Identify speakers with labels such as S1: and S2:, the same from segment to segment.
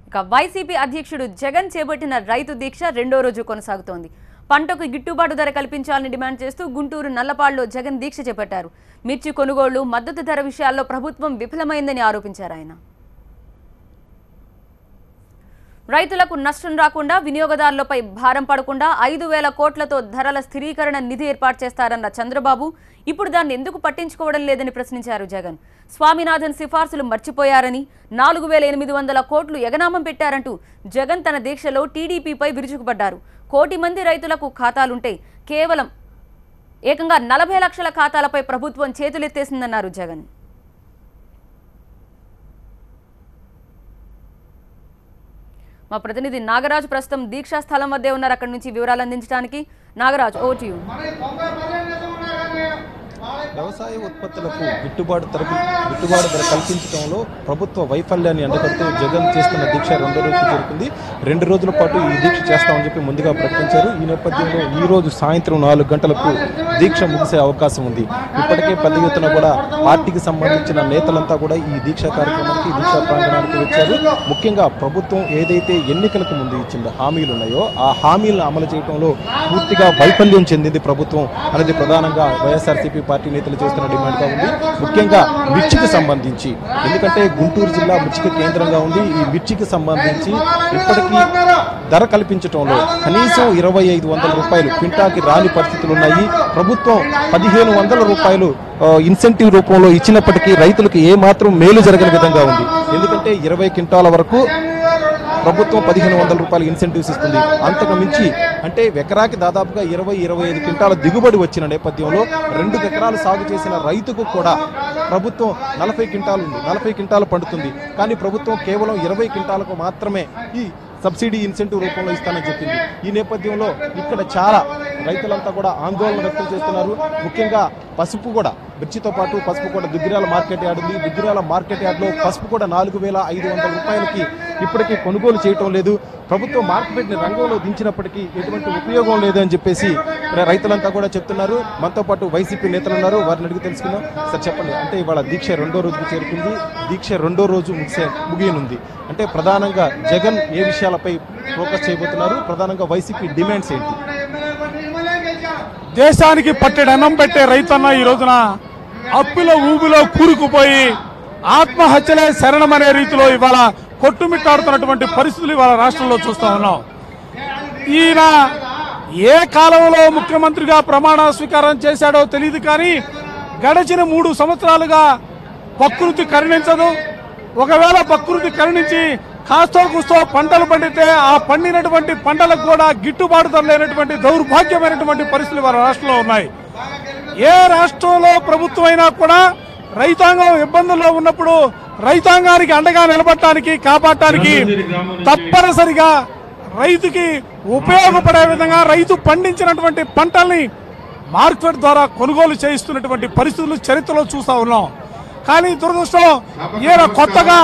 S1: ఇక వైసీపీ అధ్యక్షుడు జగన్ చేపట్టిన రైతు దీక్ష రెండో రోజు కొనసాగుతోంది. పంటకు గిట్టుబాటు ధర కల్పించాలని డిమాండ్ చేస్తూ గుంటూరు నల్లపాడులో జగన్ దీక్ష చేపట్టారు. మిర్చి కొనుగోళ్లు, మద్దతు ధర విషయాల్లో ప్రభుత్వం విఫలమైందని ఆరోపించారు ఆయన. రైతులకు నష్టం రాకుండా, వినియోగదారులపై భారం పడకుండా 5,000 కోట్లతో ధరల స్థిరీకరణ నిధి ఏర్పాటు చేస్తారన్న చంద్రబాబు ఇప్పుడు దాన్ని ఎందుకు పట్టించుకోవడం లేదని ప్రశ్నించారు జగన్. స్వామినాథన్ సిఫార్సులు మర్చిపోయారని, 4,800 కోట్లు ఎగనామం పెట్టారంటూ జగన్ తన దీక్షలో టీడీపీపై విరుచుకుపడ్డారు. 1 కోటి మంది రైతులకు ఖాతాలుంటే కేవలం ఏకంగా 40 లక్షల ఖాతాలపై ప్రభుత్వం చేతులెత్తేసిందన్నారు జగన్. మా ప్రతినిధి నాగరాజు ప్రస్తుతం దీక్షా స్థలం వద్దే ఉన్నారు. అక్కడి నుంచి వివరాలు అందించడానికి నాగరాజు, ఓవర్ టు యు.
S2: వ్యవసాయ ఉత్పత్తులకు గిట్టుబాటు ధర కల్పించడంలో ప్రభుత్వ వైఫల్యాన్ని ఎండగడుతూ జగన్ చేస్తున్న దీక్ష రెండో రోజు చేరుకుంది. 2 రోజుల పాటు ఈ దీక్ష చేస్తామని చెప్పి ముందుగా ప్రకటించారు. ఈ నేపథ్యంలో ఈ రోజు సాయంత్రం 4 గంటలకు దీక్ష ముగిసే అవకాశం ఉంది. ఇప్పటికే పెద్ద ఎత్తున కూడా పార్టీకి సంబంధించిన నేతలంతా కూడా ఈ దీక్షా కార్యక్రమానికి, దీక్షా ప్రాంగణానికి వచ్చారు. ముఖ్యంగా ప్రభుత్వం ఏదైతే ఎన్నికలకు ముందు ఇచ్చిన హామీలు ఉన్నాయో ఆ హామీలను అమలు చేయడంలో పూర్తిగా వైఫల్యం చెందింది ప్రభుత్వం అనేది ప్రధానంగా వైఎస్ఆర్సీపీ పార్టీ నేతలు చేస్తున్న డిమాండ్గా ఉంది. ముఖ్యంగా మిర్చికి సంబంధించి, ఎందుకంటే గుంటూరు జిల్లా మిర్చికి కేంద్రంగా ఉంది. ఈ మిర్చికి సంబంధించి ఇప్పటికీ ధర కల్పించడంలో కనీసం 2,500 రూపాయలు క్వింటాకి రాని పరిస్థితులు ఉన్నాయి. ప్రభుత్వం 1,500 రూపాయలు ఇన్సెంటివ్ రూపంలో ఇచ్చినప్పటికీ రైతులకు ఏమాత్రం మేలు జరగని విధంగా ఉంది. ఎందుకంటే 20 క్వింటాల వరకు ప్రభుత్వం 1,500 రూపాయలు ఇన్సెంటివ్స్ ఇస్తుంది. అంతకు మించి అంటే ఎకరాకి దాదాపుగా 20-25 క్వింటాల దిగుబడి వచ్చిన నేపథ్యంలో 2 ఎకరాలు సాగు చేసిన రైతుకు కూడా ప్రభుత్వం 40 క్వింటాలు ఉంది, 40 క్వింటాలు పండుతుంది. కానీ ప్రభుత్వం కేవలం 20 క్వింటాలకు మాత్రమే ఈ సబ్సిడీ ఇన్సెంటివ్ రూపంలో ఇస్తానని చెప్పింది. ఈ నేపథ్యంలో ఇక్కడ చాలా రైతులంతా కూడా ఆందోళన వ్యక్తం చేస్తున్నారు. ముఖ్యంగా పసుపు కూడా, మిర్చితో పాటు పసుపు కూడా దుగ్గిరాల మార్కెట్ యార్డ్ ఉంది. దుగ్గిరాల మార్కెట్ యార్డ్లో పసుపు కూడా 4,500 రూపాయలకి ఇప్పటికీ కొనుగోలు చేయటం లేదు. ప్రభుత్వం మార్కెట్ని రంగంలో దించినప్పటికీ ఎటువంటి ఉపయోగం లేదు అని చెప్పేసి రైతులంతా కూడా చెప్తున్నారు. మనతో పాటు వైసీపీ నేతలు ఉన్నారు, వారిని అడిగి తెలుసుకుందాం. సార్ చెప్పండి, అంటే ఇవాళ దీక్ష రెండో రోజుకు చేరుకుంది. దీక్ష రెండో రోజు ముగియనుంది. అంటే ప్రధానంగా జగన్ ఏ విషయాలపై ఫోకస్ చేయబోతున్నారు? ప్రధానంగా వైసీపీ డిమాండ్స్ ఏంటి?
S3: దేశానికి పట్టెడన్నం పెట్టే రైతన్న ఈ రోజున అప్పుల ఊబిలో కూరుకుపోయి ఆత్మహత్యలే శరణమనే రీతిలో ఇవాళ కొట్టుమిట్టాడుతున్నటువంటి పరిస్థితులు ఇవాళ రాష్ట్రంలో చూస్తా ఉన్నాం. ఈయన ఏ కాలంలో ముఖ్యమంత్రిగా ప్రమాణ స్వీకారం చేశాడో తెలియదు, కానీ గడిచిన 3 సంవత్సరాలుగా ప్రకృతి కరుణించదు. ఒకవేళ ప్రకృతి కరుణించి కాస్తో కూస్తో పంటలు పండితే ఆ పండినటువంటి పంటలకు కూడా గిట్టుబాటు ధర లేనటువంటి దౌర్భాగ్యమైనటువంటి పరిస్థితులు వారి రాష్ట్రంలో ఉన్నాయి. ఏ రాష్ట్రంలో ప్రభుత్వం అయినా కూడా రైతాంగం ఇబ్బందుల్లో ఉన్నప్పుడు రైతాంగానికి అండగా నిలబడటానికి, కాపాడటానికి తప్పనిసరిగా రైతుకి ఉపయోగపడే విధంగా రైతు పండించినటువంటి పంటల్ని మార్కెట్ ద్వారా కొనుగోలు చేయిస్తున్నటువంటి పరిస్థితులు చరిత్రలో చూస్తా ఉన్నాం. కానీ దురదృష్టం, ఈయన కొత్తగా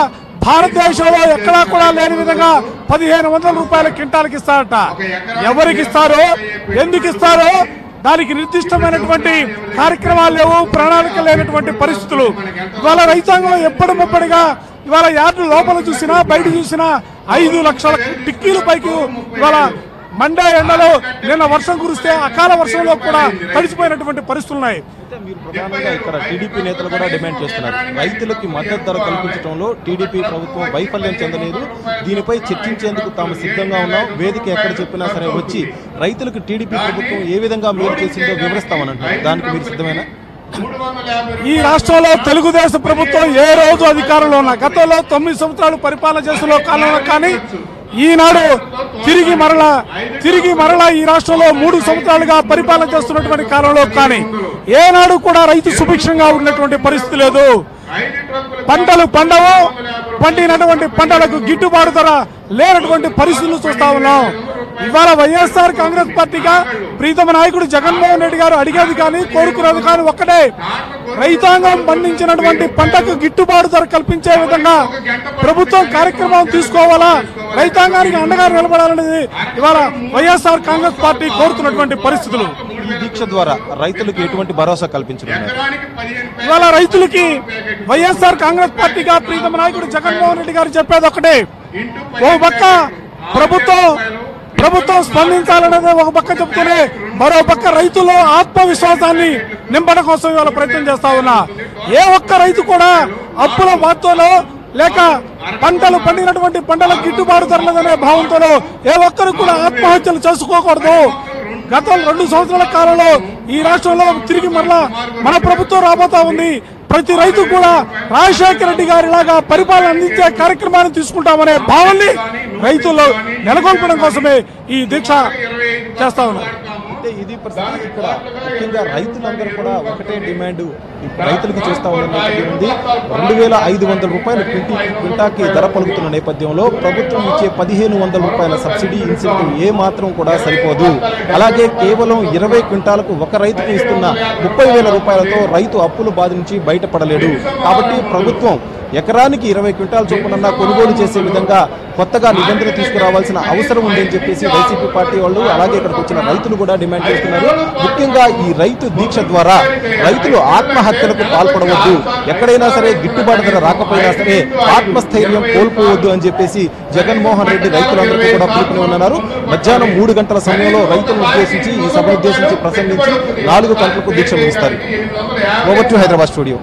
S3: భారతదేశంలో ఎక్కడా కూడా లేని విధంగా 1,500 రూపాయల క్వింటాల్కి ఇస్తారట. ఎవరికి ఇస్తారో, ఎందుకు ఇస్తారో దానికి నిర్దిష్టమైనటువంటి కార్యక్రమాలు లేవు, ప్రణాళిక లేనటువంటి పరిస్థితులు. ఇవాళ రైతాంగం ఎప్పటికప్పటిగా ఇవాళ యార్డు లోపల చూసినా బయట చూసినా 5 లక్షల టిక్కీలు పైకి ఇవాళ మండే ఎండలో నిన్న వర్షం కురిస్తే అకాల వర్షంలో కూడా తడిసిపోయినటువంటి పరిస్థితులు ఉన్నాయి.
S2: మీరు ప్రధానంగా ఇక్కడ టీడీపీ నేతలు కూడా డిమాండ్ చేస్తున్నారు. రైతులకి మద్దతు ధర కల్పించడంలో టీడీపీ ప్రభుత్వం వైఫల్యం చెందలేదు. దీనిపై చర్చించేందుకు తాము సిద్ధంగా ఉన్నాం. వేదిక ఎక్కడ చెప్పినా సరే వచ్చి రైతులకు టీడీపీ ప్రభుత్వం ఏ విధంగా మేలు చేసిందో వివరిస్తామని అంటారు. దానికి మీరు సిద్ధమేనా?
S3: ఈ రాష్ట్రంలో తెలుగుదేశం ప్రభుత్వం ఏ రోజు అధికారంలో ఉన్నా, గతంలో 9 సంవత్సరాలు పరిపాలన చేసిన కాలంలో కానీ ఈనాడు తిరిగి మరలా ఈ రాష్ట్రంలో 3 సంవత్సరాలుగా పరిపాలన చేస్తున్నటువంటి కాలంలో కానీ ఏనాడు కూడా రైతు సుభిక్షంగా ఉన్నటువంటి పరిస్థితి లేదు. పంటలు పండవు, పండినటువంటి పంటలకు గిట్టుబాటు ధర లేనటువంటి పరిస్థితులు చూస్తా ఉన్నాం. ఇవాళ వైఎస్ఆర్ కాంగ్రెస్ పార్టీగా ప్రీతమ నాయకుడు జగన్మోహన్ రెడ్డి గారు అడిగేది కానీ కోరుకునేది కానీ ఒక్కటే, రైతాంగం పండించినటువంటి పంటకు గిట్టుబాటు ధర కల్పించే విధంగా ప్రభుత్వం కార్యక్రమం తీసుకోవాలా, రైతాంగానికి అండగా నిలబడాలనేది ఇవాళ వైఎస్ఆర్ కాంగ్రెస్ పార్టీ కోరుతున్నటువంటి పరిస్థితులు.
S2: ఈ దీక్ష ద్వారా రైతులకు ఎటువంటి భరోసా కల్పించడం?
S3: ఇవాళ రైతులకి వైఎస్ఆర్ కాంగ్రెస్ పార్టీగా ప్రీతమ నాయకుడు జగన్మోహన్ రెడ్డి గారు చెప్పేది ఒకటే, ఓ పక్క ప్రభుత్వం స్పందించాలనేది ఒక పక్క చెప్తూనే మరో పక్క రైతుల్లో ఆత్మవిశ్వాసాన్ని నింపడం కోసం ఇవాళ ప్రయత్నం చేస్తా ఉన్నా. ఏ ఒక్క రైతు కూడా అప్పుల బాధతోనో లేక పంటలు పండినటువంటి పంటల గిట్టుబాటు ధరలేదనే భావంతోనో ఏ ఒక్కరు కూడా ఆత్మహత్యలు చేసుకోకూడదు. గత 2 సంవత్సరాల కాలంలో ఈ రాష్ట్రంలో తిరిగి మరలా మన ప్రభుత్వం రాబోతా ఉంది. ప్రతి రైతు కూడా రాజశేఖర రెడ్డి గారిలాగా పరిపాలన అందించే కార్యక్రమాన్ని తీసుకుంటామనే భావాన్ని రైతుల్లో నెలకొల్పడం కోసమే ఈ దీక్ష చేస్తా ఉన్నారు.
S2: అంటే ఇది పరిస్థితి. ఇక్కడ ముఖ్యంగా రైతులందరూ కూడా ఒకటే డిమాండ్ రైతులకు చేస్తా ఉన్న నేపథ్యం ఉంది. 2,500 రూపాయలు క్వింటాకి ధర పలుకుతున్న నేపథ్యంలో ప్రభుత్వం ఇచ్చే 1,500 రూపాయల సబ్సిడీ ఇన్సెంటివ్ ఏ మాత్రం కూడా సరిపోదు. అలాగే కేవలం 20 క్వింటాలకు ఒక రైతుకు ఇస్తున్న 30,000 రూపాయలతో రైతు అప్పుల బాధ నుంచి బయటపడలేడు. కాబట్టి ప్రభుత్వం ఎకరానికి 20 క్వింటాల చొప్పున కొనుగోలు చేసే విధంగా కొత్తగా నిబంధన తీసుకురావాల్సిన అవసరం ఉందని చెప్పేసి వైసీపీ పార్టీ వాళ్ళు అలాగే ఇక్కడికి వచ్చిన రైతులు కూడా డిమాండ్ చేస్తున్నారు. ముఖ్యంగా ఈ రైతు దీక్ష ద్వారా రైతులు ఆత్మహత్యలకు పాల్పడవద్దు, ఎక్కడైనా సరే గిట్టుబాటు ధర రాకపోయినా సరే ఆత్మస్థైర్యం కోల్పోవద్దు అని చెప్పేసి జగన్మోహన్ రెడ్డి రైతులందరికీ కూడా పిలుపునివ్వనున్నారు. మధ్యాహ్నం 3 గంటల సమయంలో రైతులను ఉద్దేశించి ఈ సభను ఉద్దేశించి ప్రసంగించి 4 గంటలకు దీక్ష ముగిస్తారు. Over to Hyderabad studio.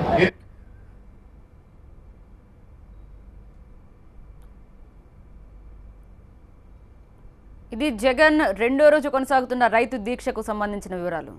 S1: ఇది జగన్ రెండో రోజు కొనసాగుతున్న రైతు దీక్షకు సంబంధించిన వివరాలు.